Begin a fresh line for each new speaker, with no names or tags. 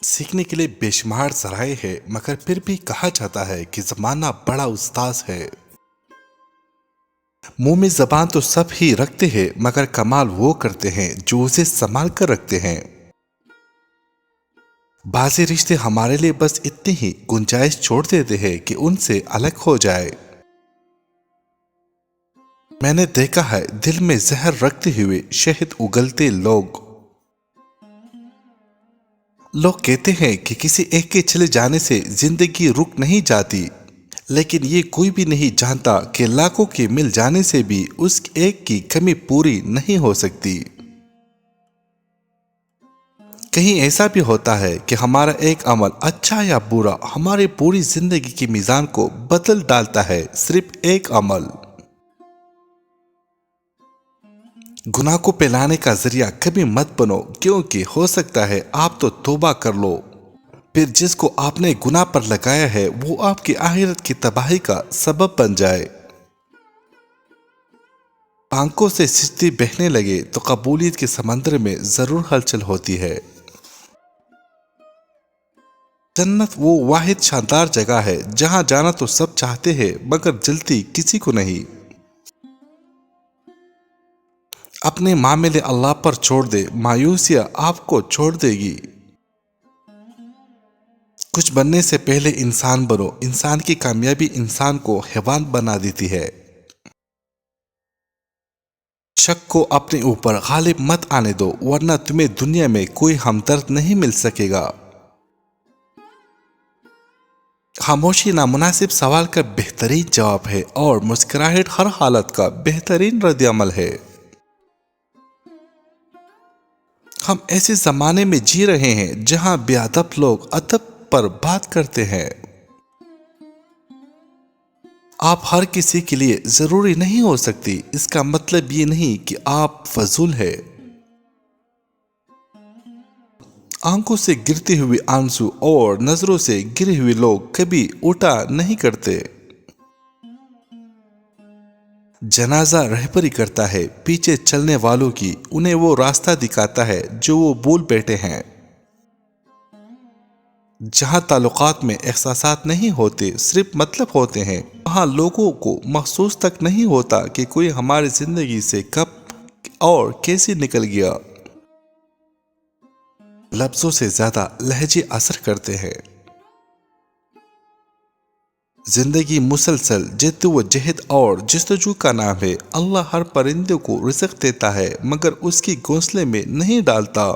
سیکھنے کے لیے بے شمار ذرائع ہے، مگر پھر بھی کہا جاتا ہے کہ زمانہ بڑا استاذ ہے۔ منہ میں زبان تو سب ہی رکھتے ہیں، مگر کمال وہ کرتے ہیں جو اسے سنبھال کر رکھتے ہیں۔ بعض رشتے ہمارے لیے بس اتنی ہی گنجائش چھوڑ دیتے ہیں کہ ان سے الگ ہو جائے۔ میں نے دیکھا ہے دل میں زہر رکھتے ہوئے شہد اگلتے لوگ کہتے ہیں کہ کسی ایک کے چلے جانے سے زندگی رک نہیں جاتی، لیکن یہ کوئی بھی نہیں جانتا کہ لاکھوں کے مل جانے سے بھی اس ایک کی کمی پوری نہیں ہو سکتی۔ کہیں ایسا بھی ہوتا ہے کہ ہمارا ایک عمل اچھا یا برا ہماری پوری زندگی کی میزان کو بدل ڈالتا ہے۔ صرف ایک عمل گناہ کو پھیلانے کا ذریعہ کبھی مت بنو، کیونکہ ہو سکتا ہے آپ تو توبہ کر لو، پھر جس کو آپ نے گناہ پر لگایا ہے وہ آپ کی آخرت کی تباہی کا سبب بن جائے۔ آنکھوں سے سستی بہنے لگے تو قبولیت کے سمندر میں ضرور ہلچل ہوتی ہے۔ جنت وہ واحد شاندار جگہ ہے جہاں جانا تو سب چاہتے ہیں، مگر جلتی کسی کو نہیں۔ اپنے معاملے اللہ پر چھوڑ دے، مایوسیاں آپ کو چھوڑ دے گی۔ کچھ بننے سے پہلے انسان بنو، انسان کی کامیابی انسان کو حیوان بنا دیتی ہے۔ شک کو اپنے اوپر غالب مت آنے دو، ورنہ تمہیں دنیا میں کوئی ہمدرد نہیں مل سکے گا۔ خاموشی نامناسب سوال کا بہترین جواب ہے، اور مسکراہٹ ہر حالت کا بہترین رد عمل ہے۔ ہم ایسے زمانے میں جی رہے ہیں جہاں بے ادب لوگ ادب پر بات کرتے ہیں۔ آپ ہر کسی کے لیے ضروری نہیں ہو سکتی، اس کا مطلب یہ نہیں کہ آپ فضول ہے۔ آنکھوں سے گرتے ہوئے آنسو اور نظروں سے گرے ہوئے لوگ کبھی اٹھا نہیں کرتے۔ جنازہ رہبری کرتا ہے پیچھے چلنے والوں کی، انہیں وہ راستہ دکھاتا ہے جو وہ بھول بیٹھے ہیں۔ جہاں تعلقات میں احساسات نہیں ہوتے، صرف مطلب ہوتے ہیں، وہاں لوگوں کو محسوس تک نہیں ہوتا کہ کوئی ہماری زندگی سے کب اور کیسے نکل گیا۔ لفظوں سے زیادہ لہجے اثر کرتے ہیں۔ زندگی مسلسل جد و جہد اور جستجو کا نام ہے۔ اللہ ہر پرندے کو رزق دیتا ہے، مگر اس کی گھونسلے میں نہیں ڈالتا۔